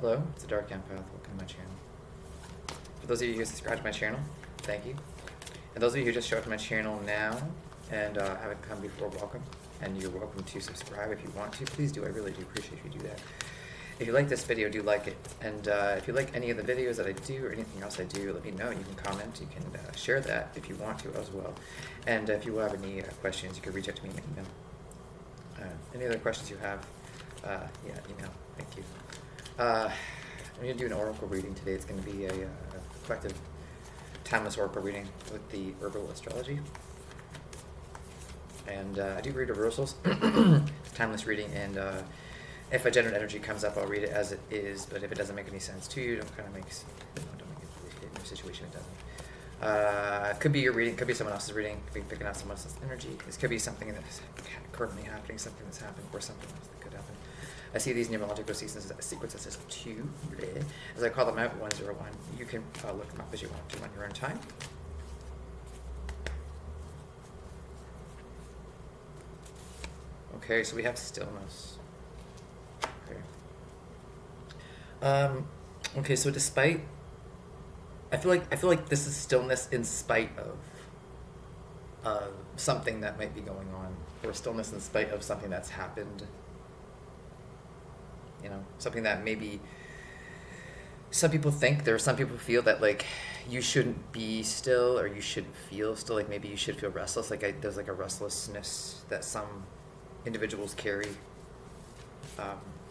Hello, it's the Dark Empath. Welcome to my channel. For those of you who subscribe to my channel, thank you. And those of you who just showed up to my channel now and haven't come before, welcome. And you're welcome to subscribe if you want to. Please do. I really do appreciate if you do that. If you like this video, do like it. And if you like any of the videos that I do or anything else I do, let me know. You can comment. You can share that if you want to as well. And if you have any questions, you can reach out to me in email. Any other questions you have, yeah, email. Thank you. I'm going to do an oracle reading today. It's going to be a collective timeless oracle reading with the herbal astrology. And I do read reversals. It's timeless reading, and if a general energy comes up, I'll read it as it is. But if it doesn't make any sense to you, don't make it in your situation. It doesn't. Could be your reading. Could be someone else's reading. Could be picking up someone else's energy. This could be something that's currently happening, something that's happened, or something else that could happen. I see these numerological sequences as 2, as I call them out, 101. You can look them up as you want to on your own time. Okay, so we have stillness. Okay. Okay, so despite, I feel like this is stillness in spite of something that might be going on, or stillness in spite of something that's happened. You know, something that maybe some people feel that like you shouldn't be still, or you shouldn't feel still. Like maybe you should feel restless. There's like a restlessness that some individuals carry,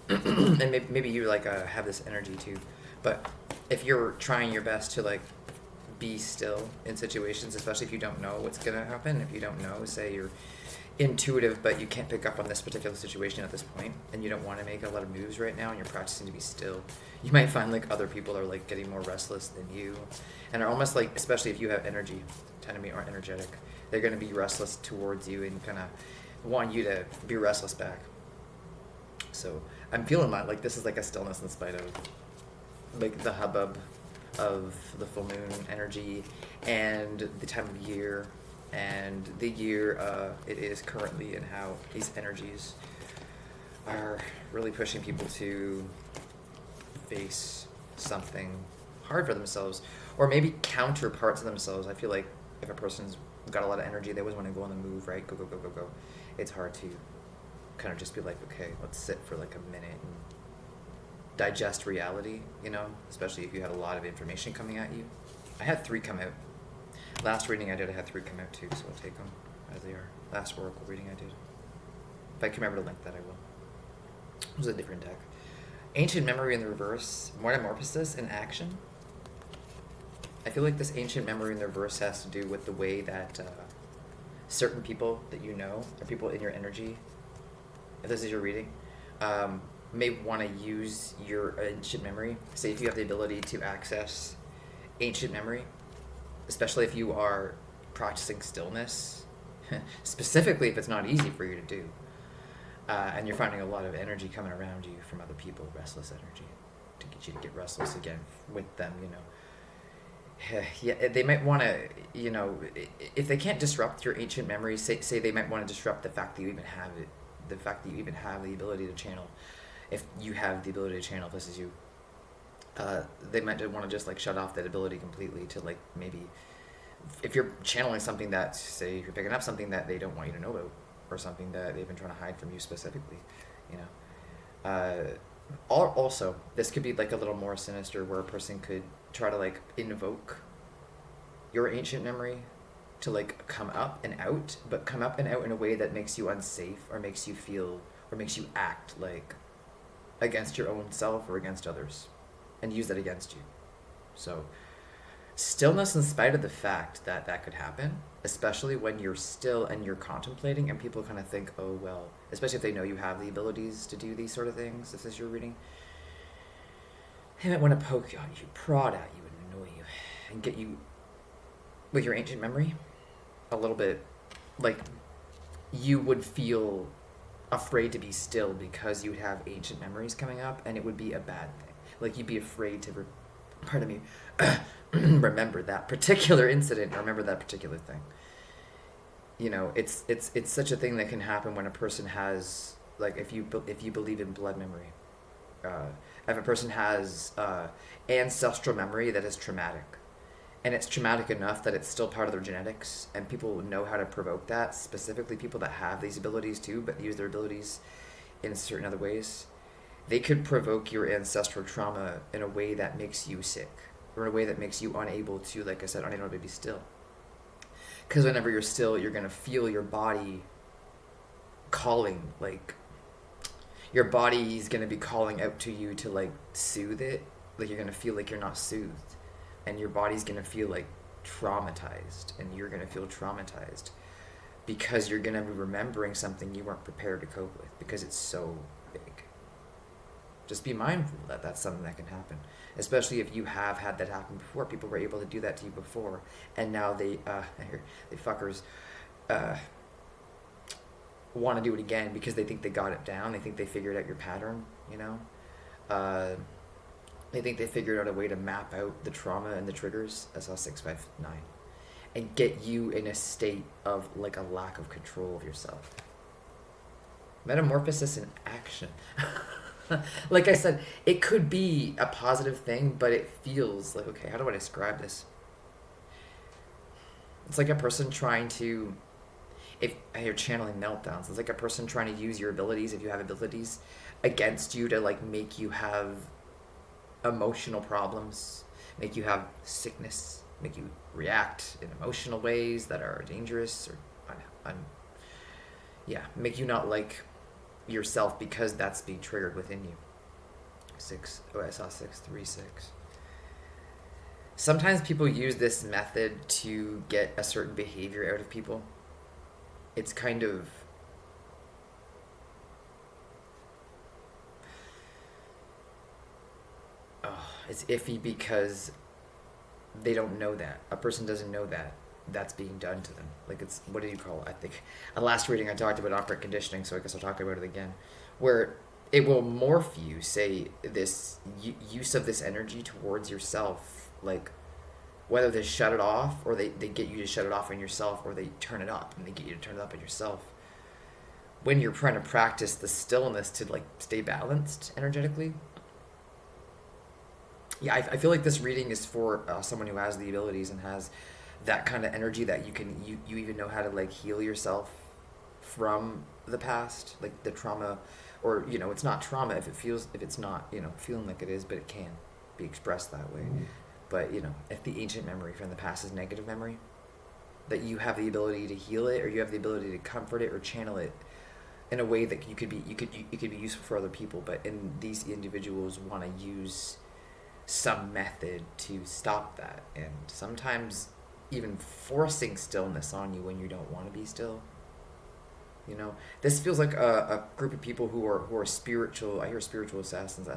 and maybe you have this energy too. But if you're trying your best to like be still in situations, especially if you don't know what's gonna happen, if you don't know, say you're intuitive but you can't pick up on this particular situation at this point, and you don't want to make a lot of moves right now, and you're practicing to be still, you might find like other people are like getting more restless than you, and are almost like, especially if you have energy, tend to be more energetic, they're going to be restless towards you and kind of want you to be restless back. So I'm feeling like this is like a stillness in spite of like the hubbub of the full moon energy and the time of year and the year it is currently, and how these energies are really pushing people to face something hard for themselves, or maybe counter parts of themselves. I feel like if a person's got a lot of energy, they always want to go on the move, right? Go, go, go, go, go. It's hard to kind of just be like, okay, let's sit for like a minute and digest reality, you know, especially if you had a lot of information coming at you. I had 3 come out. Last reading I did, I had 3 come out too, so I'll take them as they are. Last oracle reading I did. If I can remember to link that, I will. It was a different deck. Ancient memory in the reverse, metamorphosis in action. I feel like this ancient memory in the reverse has to do with the way that certain people that you know, or people in your energy, if this is your reading, may want to use your ancient memory. Say if you have the ability to access ancient memory, especially if you are practicing stillness, specifically if it's not easy for you to do, and you're finding a lot of energy coming around you from other people, restless energy, to get you to get restless again with them, you know. Yeah, they might want to, you know, if they can't disrupt your ancient memories, say they might want to disrupt the fact that you even have it, the fact that you even have the ability to channel. If you have the ability to channel, if this is you, they might want to just like shut off that ability completely, to like maybe if you're channeling something that, say if you're picking up something that they don't want you to know about, or something that they've been trying to hide from you specifically, you know. Also, this could be like a little more sinister, where a person could try to like invoke your ancient memory to like come up and out, but come up and out in a way that makes you unsafe, or makes you feel, or makes you act like against your own self or against others, and use that against you. So stillness in spite of the fact that that could happen, especially when you're still and you're contemplating, and people kind of think, oh well, especially if they know you have the abilities to do these sort of things, if this is your reading, they might want to poke you, prod at you, and annoy you, and get you with your ancient memory a little bit, like you would feel afraid to be still because you'd have ancient memories coming up, and it would be a bad thing. Like you'd be afraid to pardon me, remember that particular incident, or remember that particular thing. You know, it's such a thing that can happen when a person has, like, if you believe in blood memory, if a person has ancestral memory that is traumatic, and it's traumatic enough that it's still part of their genetics, and people know how to provoke that, specifically people that have these abilities too, but use their abilities in certain other ways, they could provoke your ancestral trauma in a way that makes you sick, or in a way that makes you unable to, like I said, unable to be still. Because whenever you're still, you're going to feel your body calling, like, your body's going to be calling out to you to, like, soothe it. Like, you're going to feel like you're not soothed. And your body's going to feel, like, traumatized. And you're going to feel traumatized. Because you're going to be remembering something you weren't prepared to cope with. Because it's so big. Just be mindful that that's something that can happen. Especially if you have had that happen before. People were able to do that to you before. And now they fuckers, want to do it again because they think they got it down. They think they figured out your pattern, you know? They think they figured out a way to map out the trauma and the triggers, SL659, and get you in a state of, like, a lack of control of yourself. Metamorphosis in action. Like I said, it could be a positive thing, but it feels like, okay, how do I describe this? It's like a person trying to, if you're channeling meltdowns, it's like a person trying to use your abilities, if you have abilities, against you to, like, make you have emotional problems, make you have sickness, make you react in emotional ways that are dangerous, or make you not like yourself because that's being triggered within you. I saw 636. Sometimes people use this method to get a certain behavior out of people. It's kind of, it's iffy because they don't know that. A person doesn't know that that's being done to them. Like, it's, what do you call it? I think a last reading I talked about operant conditioning, so I guess I'll talk about it again, where it will morph you, say, this use of this energy towards yourself, like, whether they shut it off, or they get you to shut it off on yourself, or they turn it up and they get you to turn it up on yourself. When you're trying to practice the stillness to, like, stay balanced energetically. Yeah, I feel like this reading is for someone who has the abilities and has that kind of energy that you even know how to, like, heal yourself from the past, like the trauma, or, you know, it's not trauma if it's not, you know, feeling like it is, but it can be expressed that way. But, you know, if the ancient memory from the past is negative memory, that you have the ability to heal it, or you have the ability to comfort it or channel it in a way that you could be useful for other people. But these individuals want to use some method to stop that, and sometimes even forcing stillness on you when you don't want to be still. You know, this feels like a group of people who are spiritual. I hear spiritual assassins,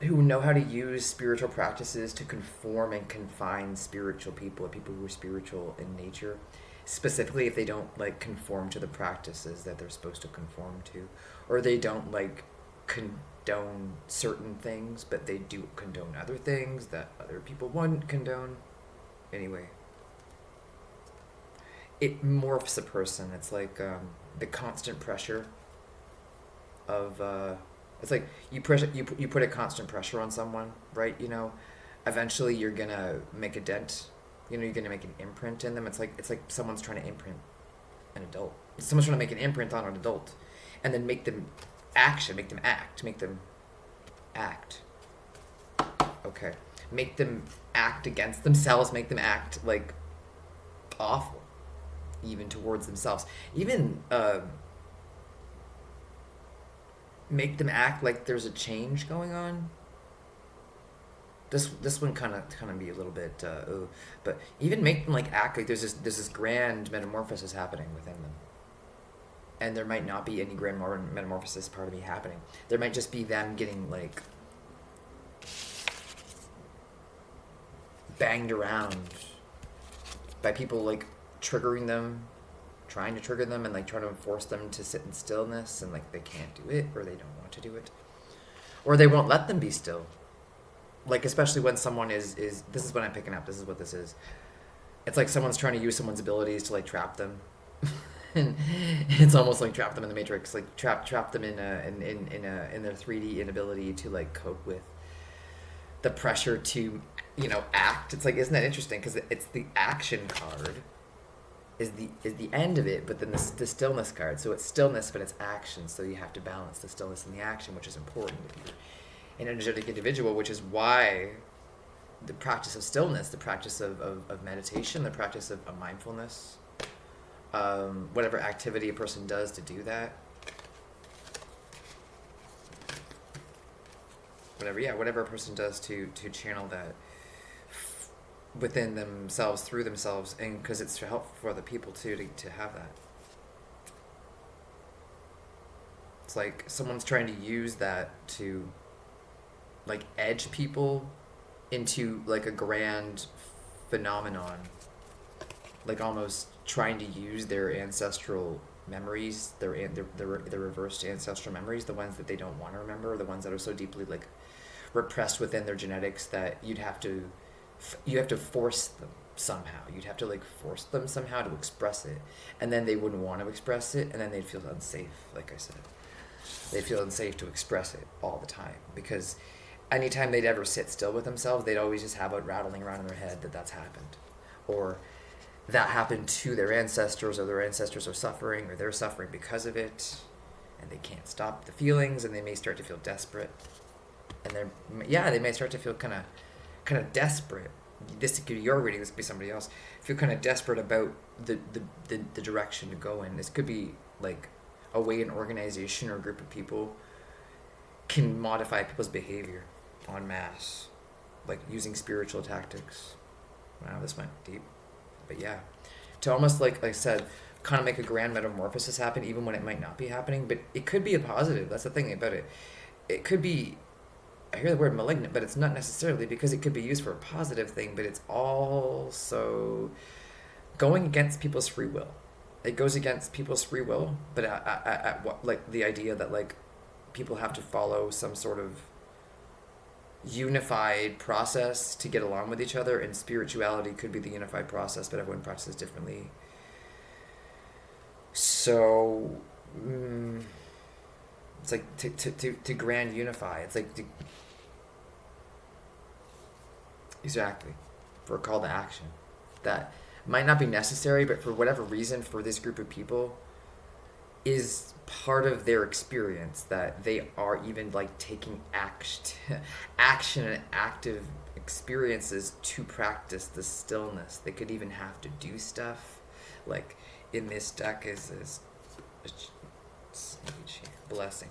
who know how to use spiritual practices to conform and confine spiritual people, or people who are spiritual in nature. Specifically, if they don't, like, conform to the practices that they're supposed to conform to, or they don't, like, condone certain things, but they do condone other things that other people wouldn't condone. Anyway, it morphs a person. It's like the constant pressure of it's like you put a constant pressure on someone, right? You know, eventually you're gonna make a dent. You know, you're gonna make an imprint in them. It's like someone's trying to imprint an adult. Someone's trying to make an imprint on an adult, and then make them act. Okay, make them act against themselves. Make them act, like, awful, even towards themselves. Even make them act like there's a change going on. This one kind of be a little bit, but even make them, like, act like there's this grand metamorphosis happening within them, and there might not be any grand metamorphosis part of me happening. There might just be them getting, like, banged around by people, like, triggering them, trying to trigger them, and, like, trying to force them to sit in stillness, and, like, they can't do it, or they don't want to do it, or they won't let them be still. Like, especially when someone is this is what I'm picking up, this is what this is. It's like someone's trying to use someone's abilities to, like, trap them. and it's almost like trap them in the matrix, like trap them in their 3D inability to like cope with the pressure to, act. It's like, isn't that interesting? Because it's the action card is the end of it, but then the stillness card. So it's stillness, but it's action. So you have to balance the stillness and the action, which is important if you're an energetic individual, which is why the practice of stillness, the practice of meditation, the practice of mindfulness, whatever activity a person does to do that, whatever a person does to channel that within themselves, through themselves, and because it's to help for other people too, to have that. It's like someone's trying to use that to like edge people into like a grand phenomenon, like almost trying to use their ancestral memories, their reversed ancestral memories, the ones that they don't want to remember, the ones that are so deeply like repressed within their genetics that you have to force them somehow. You'd have to like force them somehow to express it, and then they wouldn't want to express it, and then they'd feel unsafe. Like I said, they feel unsafe to express it all the time, because anytime they'd ever sit still with themselves, they'd always just have it rattling around in their head that that's happened, or that happened to their ancestors, or their ancestors are suffering, or they're suffering because of it, and they can't stop the feelings, and they may start to feel desperate, and they may start to feel kind of desperate. This could be your reading, this could be somebody else. Feel kind of desperate about the direction to go in. This could be like a way an organization or a group of people can modify people's behavior en masse, like using spiritual tactics. Wow, this went deep. But yeah, to almost like I said, kind of make a grand metamorphosis happen even when it might not be happening, but it could be a positive. That's the thing about it. It could be, I hear the word malignant, but it's not necessarily, because it could be used for a positive thing, but it's also going against people's free will. It goes against people's free will, but at what, like the idea that like people have to follow some sort of unified process to get along with each other, and spirituality could be the unified process, but everyone practices differently. So it's like to grand unify. It's like exactly, for a call to action that might not be necessary, but for whatever reason, for this group of people, is part of their experience, that they are even like taking action and active experiences to practice the stillness. They could even have to do stuff like in this deck is blessing.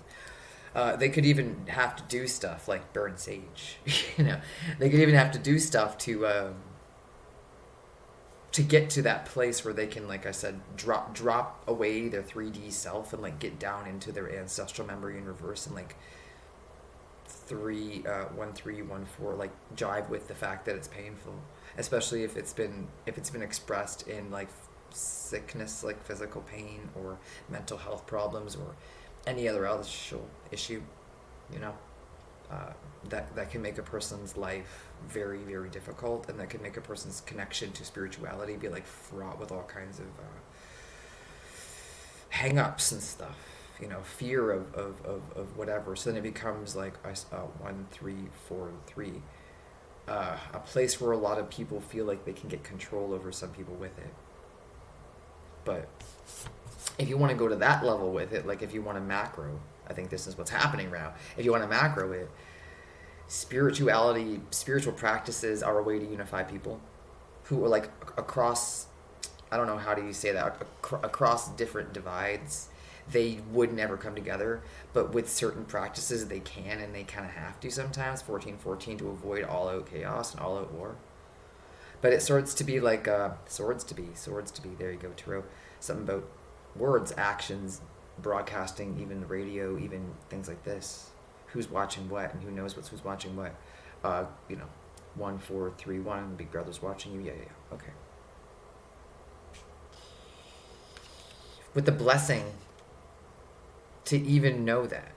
They could even have to do stuff like burn sage. They could even have to do stuff to get to that place where they can, like I said, drop away their 3D self and like get down into their ancestral memory in reverse, and like 1 3 1 4 like jive with the fact that it's painful, especially if it's been expressed in like sickness, like physical pain or mental health problems or any other issue, that can make a person's life very, very difficult, and that can make a person's connection to spirituality be like fraught with all kinds of hang-ups and stuff, fear of whatever. So then it becomes like 1 3 4 3, a place where a lot of people feel like they can get control over some people with it. But if you want to go to that level with it, like if you want to macro, I think this is what's happening now. If you want to macro it, spiritual practices are a way to unify people who are like across, I don't know, how do you say that, across different divides. They would never come together, but with certain practices they can, and they kind of have to sometimes, 1414, to avoid all-out chaos and all-out war. But it starts to be like swords to be, there you go, Tarot. Something about words, actions, broadcasting, even the radio, even things like this. Who's watching what, and who knows who's watching what. 1 4 3 1, Big Brother's watching you. Yeah. Okay. With the blessing to even know that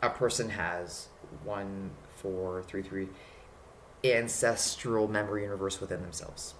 a person has 1 4 3 3 ancestral memory universe within themselves.